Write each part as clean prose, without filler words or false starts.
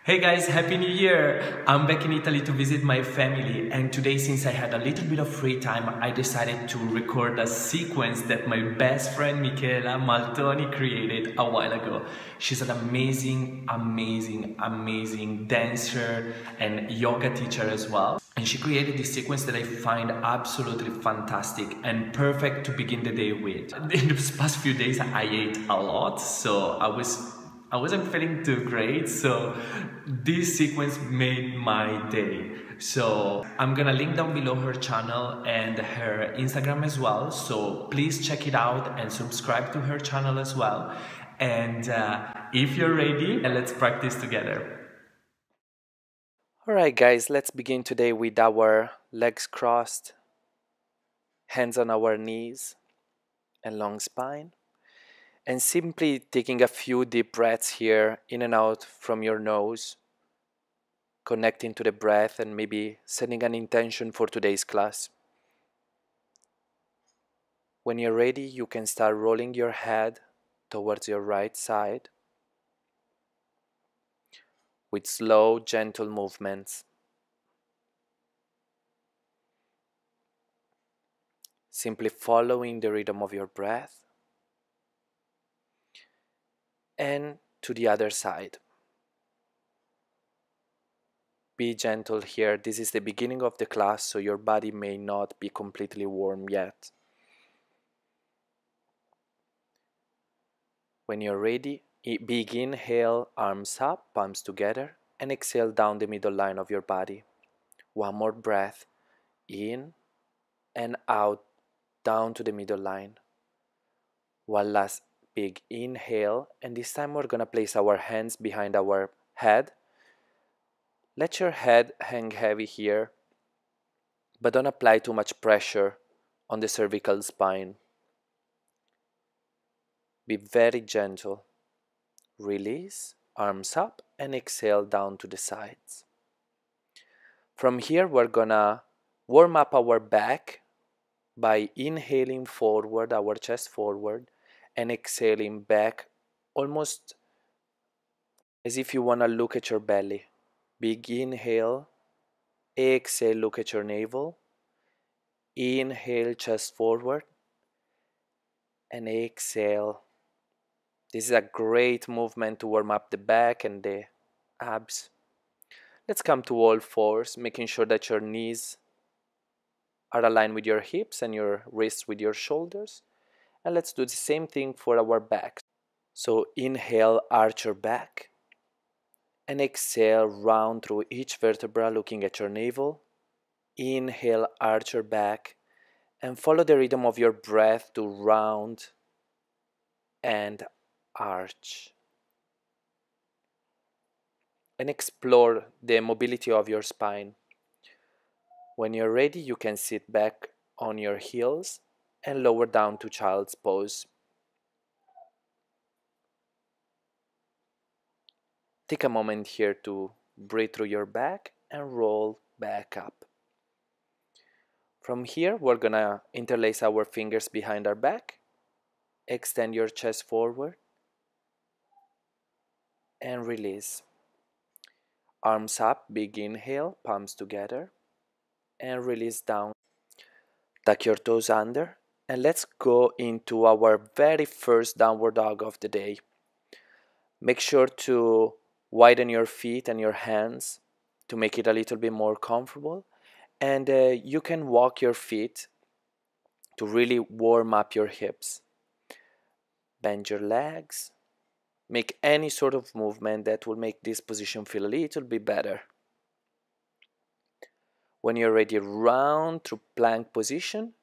Hey guys, Happy New Year! I'm back in Italy to visit my family, and today, since I had a little bit of free time, I decided to record a sequence that my best friend Michela Maltoni created a while ago. She's an amazing dancer and yoga teacher as well. And she created this sequence that I find absolutely fantastic and perfect to begin the day with. In the past few days, I ate a lot, so I wasn't feeling too great, so this sequence made my day. So I'm gonna link down below her channel and her Instagram as well. So please check it out and subscribe to her channel as well. And if you're ready, let's practice together. Alright guys, let's begin today with our legs crossed, hands on our knees and long spine, and simply taking a few deep breaths here in and out from your nose, connecting to the breath and maybe setting an intention for today's class. When you're ready, you can start rolling your head towards your right side with slow, gentle movements. Simply following the rhythm of your breath, and to the other side. Be gentle here. This is the beginning of the class, so your body may not be completely warm yet. When you're ready, big inhale, arms up, palms together, and exhale down the middle line of your body. One more breath, in and out, down to the middle line. One last big inhale, and this time we're gonna place our hands behind our head. Let your head hang heavy here, but don't apply too much pressure on the cervical spine. Be very gentle. Release, arms up, and exhale down to the sides. From here, we're gonna warm up our back by inhaling forward, our chest forward, and exhaling back, almost as if you wanna look at your belly. Big inhale, exhale, look at your navel. Inhale, chest forward, and exhale. This is a great movement to warm up the back and the abs. Let's come to all fours, making sure that your knees are aligned with your hips and your wrists with your shoulders. And let's do the same thing for our backs. So inhale, arch your back. And exhale, round through each vertebra, looking at your navel. Inhale, arch your back. And follow the rhythm of your breath to round and arch. And explore the mobility of your spine. When you're ready, you can sit back on your heels and lower down to child's pose. Take a moment here to breathe through your back and roll back up. From here, we're gonna interlace our fingers behind our back, extend your chest forward, and release. Arms up, big inhale, palms together, and release down. Tuck your toes under, and let's go into our very first downward dog of the day. Make sure to widen your feet and your hands to make it a little bit more comfortable. And you can walk your feet to really warm up your hips. Bend your legs. Make any sort of movement that will make this position feel a little bit better. When you're ready, round through plank position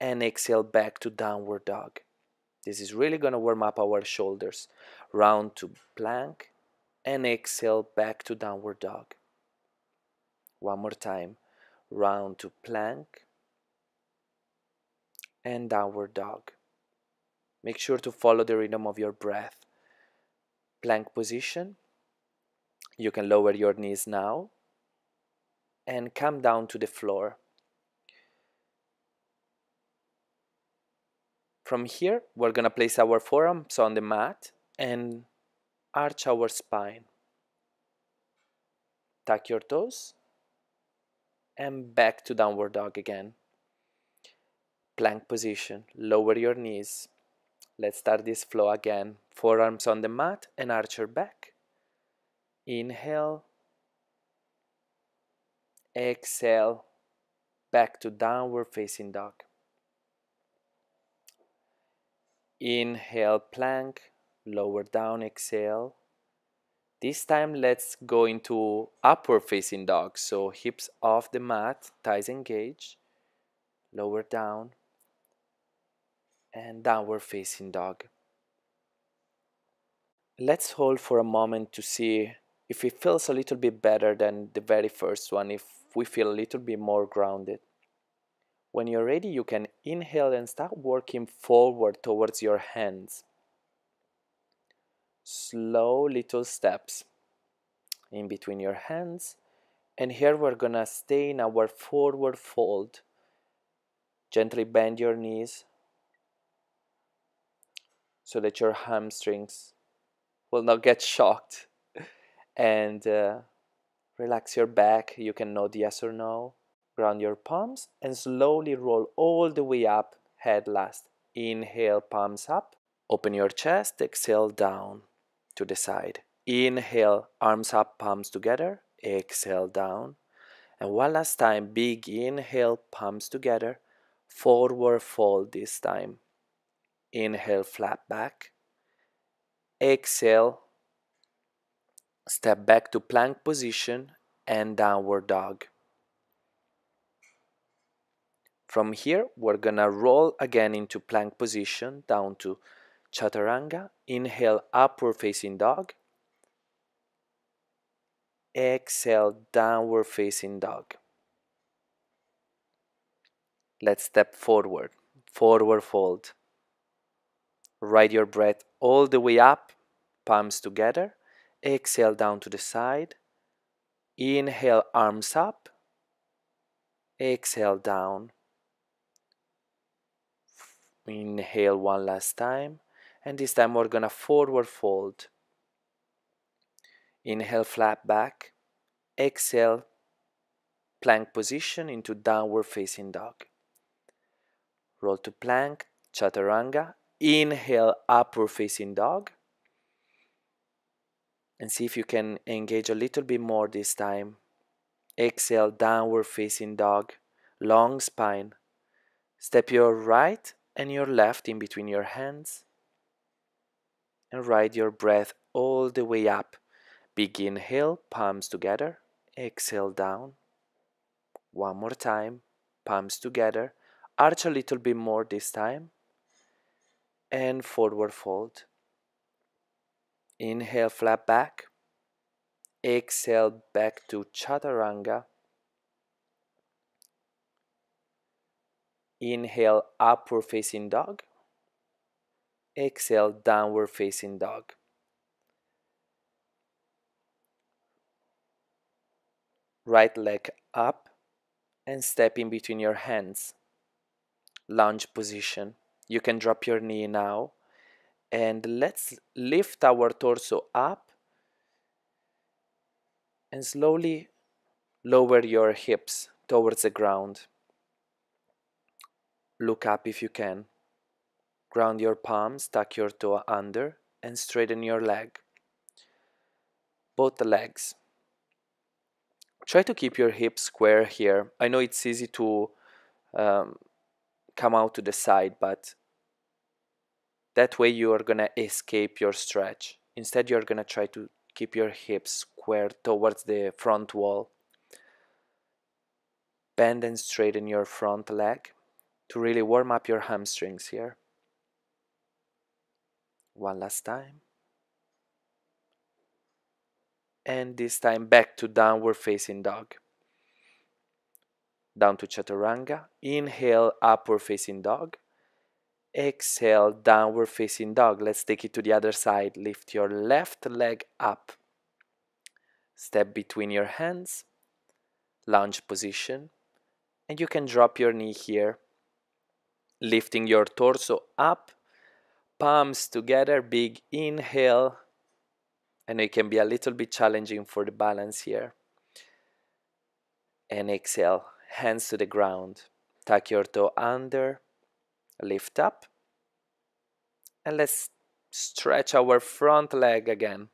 and exhale back to downward dog. This is really going to warm up our shoulders. Round to plank and exhale back to downward dog. One more time. Round to plank and downward dog. Make sure to follow the rhythm of your breath. Plank position. You can lower your knees now and come down to the floor. From here, we're gonna place our forearms on the mat and arch our spine. tuck your toes, and back to downward dog again. Plank position, lower your knees. Let's start this flow again. Forearms on the mat and arch your back. Inhale, exhale, back to downward facing dog. Inhale, plank, lower down, exhale. This time let's go into upward facing dog. So hips off the mat, thighs engaged, lower down, and downward facing dog. Let's hold for a moment to see if it feels a little bit better than the very first one, if we feel a little bit more grounded. When you're ready, you can inhale and start working forward towards your hands. Slow little steps in between your hands. And here we're gonna stay in our forward fold. Gently bend your knees so that your hamstrings will not get shocked. And relax your back. You can nod yes or no. Ground your palms and slowly roll all the way up, head last. Inhale, palms up. Open your chest, exhale down to the side. Inhale, arms up, palms together. Exhale down. And one last time, big inhale, palms together. Forward fold this time. Inhale, flat back. Exhale, step back to plank position and downward dog. From here, we're gonna roll again into plank position, down to chaturanga. Inhale, upward facing dog. Exhale, downward facing dog. Let's step forward, forward fold. Ride your breath all the way up, palms together. Exhale down to the side. Inhale, arms up. Exhale down. Inhale one last time, and this time we're gonna forward fold. Inhale, flat back. Exhale, plank position into downward facing dog. Roll to plank, chaturanga. Inhale, upward facing dog. And see if you can engage a little bit more this time. Exhale, downward facing dog. Long spine. Step your right and your left in between your hands. And ride your breath all the way up. Big inhale, palms together. Exhale down. One more time. Palms together. Arch a little bit more this time. And forward fold. Inhale, flat back. Exhale, back to chaturanga. Inhale, upward facing dog. Exhale, downward facing dog. Right leg up and step in between your hands. Lunge position. You can drop your knee now. And let's lift our torso up and slowly lower your hips towards the ground. Look up if you can. Ground your palms, tuck your toe under, and straighten your leg. Both the legs. Try to keep your hips square here. I know it's easy to come out to the side, but that way you are gonna escape your stretch. Instead, you're gonna try to keep your hips square towards the front wall. Bend and straighten your front leg to really warm up your hamstrings here. One last time. And this time back to downward facing dog. Down to chaturanga. Inhale, upward facing dog. Exhale, downward facing dog. Let's take it to the other side. Lift your left leg up. Step between your hands. Lunge position. And you can drop your knee here. Lifting your torso up. Palms together. Big inhale. And it can be a little bit challenging for the balance here. And exhale, hands to the ground. Tuck your toe under, lift up, and let's stretch our front leg again.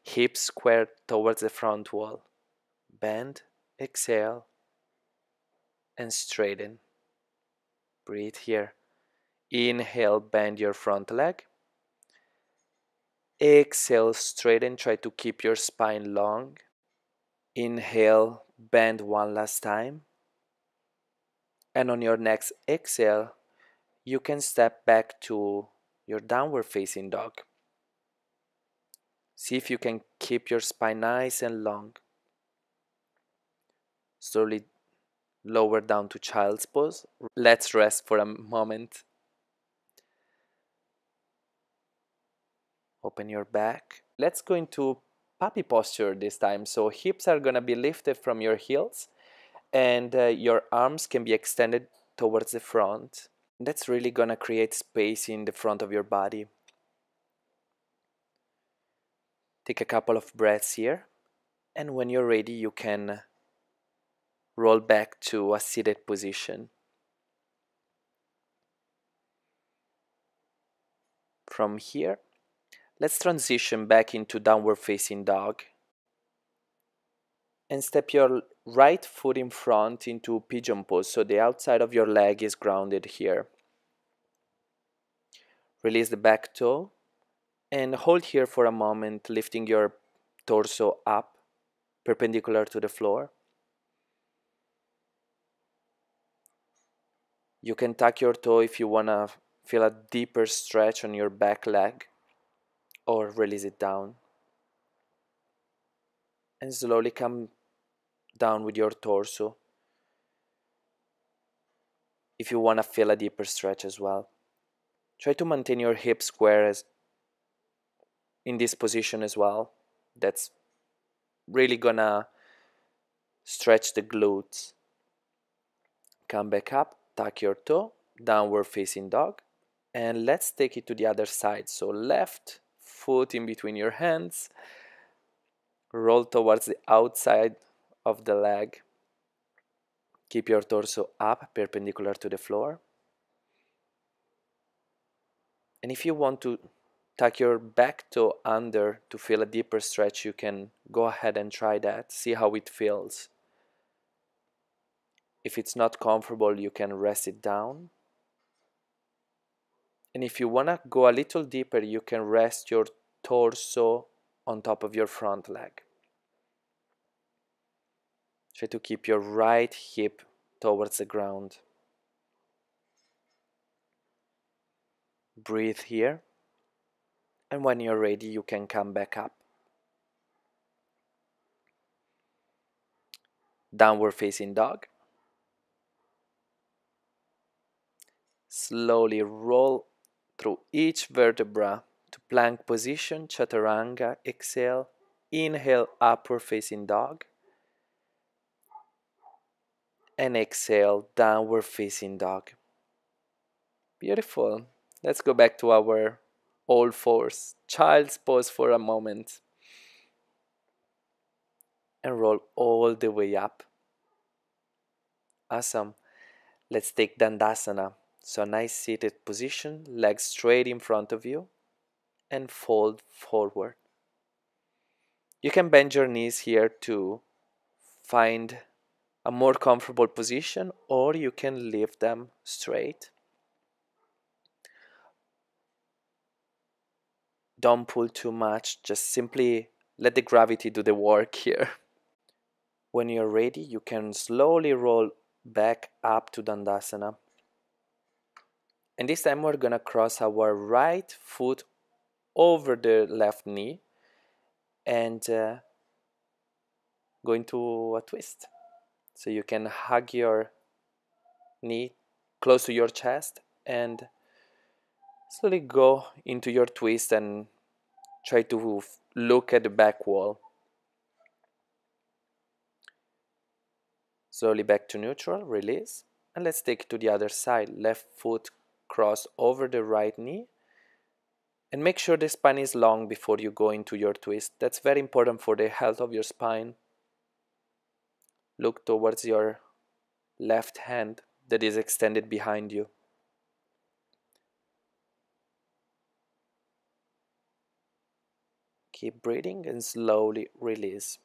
Hips squared towards the front wall. Bend, exhale, and straighten. Breathe here. Inhale, bend your front leg. Exhale, straighten. Try to keep your spine long. Inhale, bend one last time. And on your next exhale, you can step back to your downward facing dog. See if you can keep your spine nice and long. Slowly lower down to child's pose. Let's rest for a moment. Open your back. Let's go into puppy posture this time. So hips are gonna be lifted from your heels and your arms can be extended towards the front. That's really gonna create space in the front of your body. Take a couple of breaths here, and when you're ready, you can roll back to a seated position. From here, let's transition back into downward facing dog. And step your right foot in front into pigeon pose, so the outside of your leg is grounded here. Release the back toe and hold here for a moment, lifting your torso up, perpendicular to the floor. You can tuck your toe if you want to feel a deeper stretch on your back leg, or release it down. And slowly come down with your torso if you want to feel a deeper stretch as well. Try to maintain your hips square in this position as well. That's really gonna stretch the glutes. Come back up, tuck your toe, downward facing dog, and let's take it to the other side. So left foot in between your hands, roll towards the outside of the leg. Keep your torso up, perpendicular to the floor. And if you want to tuck your back toe under to feel a deeper stretch, you can go ahead and try that. See how it feels. If it's not comfortable, you can rest it down. And if you want to go a little deeper, you can rest your torso on top of your front leg. Try to keep your right hip towards the ground. Breathe here. And when you're ready, you can come back up. Downward facing dog. Slowly roll through each vertebra to plank position, chaturanga. Exhale. Inhale, upward facing dog. And exhale, downward facing dog. Beautiful. Let's go back to our all fours. Child's pose for a moment. And roll all the way up. Awesome. Let's take Dandasana. So nice seated position, legs straight in front of you, and fold forward. You can bend your knees here to find a more comfortable position, or you can leave them straight. Don't pull too much, just simply let the gravity do the work here. When you're ready, you can slowly roll back up to Dandasana. And this time we're gonna cross our right foot over the left knee and go into a twist. So you can hug your knee close to your chest and slowly go into your twist and try to look at the back wall. Slowly back to neutral, release, and let's take it to the other side. Left foot cross over the right knee, and make sure the spine is long before you go into your twist. That's very important for the health of your spine. Look towards your left hand that is extended behind you. Keep breathing and slowly release.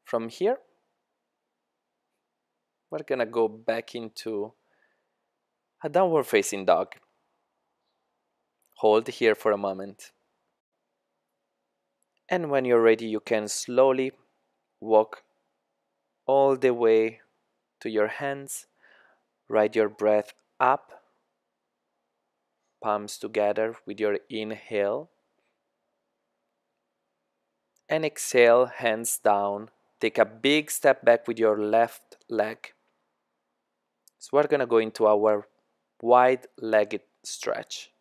From here, we're gonna go back into a downward facing dog. Hold here for a moment. And when you're ready, you can slowly walk all the way to your hands. Ride your breath up, palms together with your inhale. And exhale, hands down. Take a big step back with your left leg. So we're gonna go into our wide-legged stretch.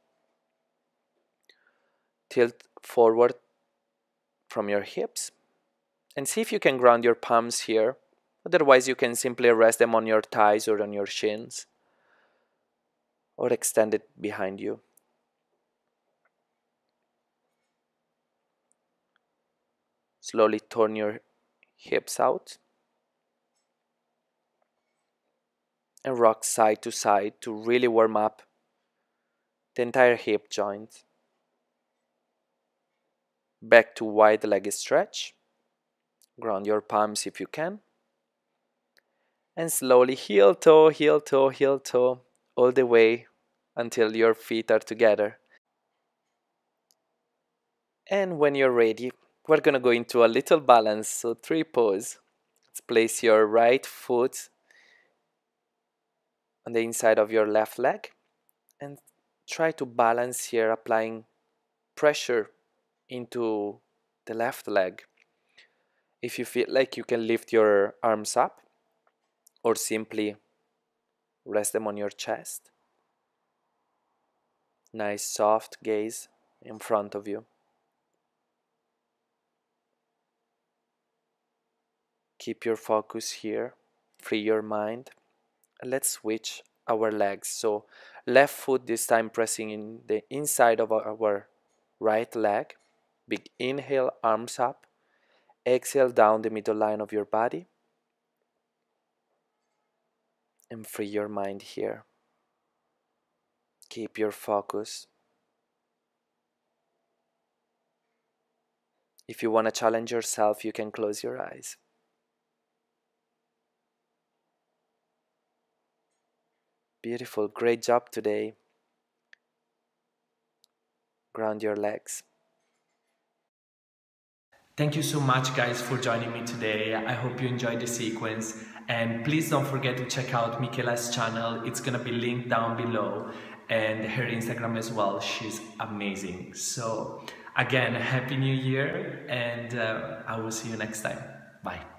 Tilt forward from your hips and see if you can ground your palms here. Otherwise, you can simply rest them on your thighs or on your shins or extend it behind you. Slowly turn your hips out and rock side to side to really warm up the entire hip joint. Back to wide-legged stretch. Ground your palms if you can. And slowly heel toe, heel toe, heel toe, all the way until your feet are together. And when you're ready, we're gonna go into a little balance, so 3 pose. Let's place your right foot on the inside of your left leg and try to balance here, applying pressure into the left leg. If you feel like you can lift your arms up or simply rest them on your chest. Nice soft gaze in front of you. Keep your focus here, free your mind. Let's switch our legs. So left foot this time pressing in the inside of our right leg. Big inhale, arms up. Exhale down the middle line of your body. And free your mind here. Keep your focus. If you want to challenge yourself, you can close your eyes. Beautiful, great job today. Ground your legs. Thank you so much guys for joining me today. I hope you enjoyed the sequence, and please don't forget to check out Michela's channel. It's gonna be linked down below, and her Instagram as well. She's amazing. So again, Happy New Year, and I will see you next time. Bye.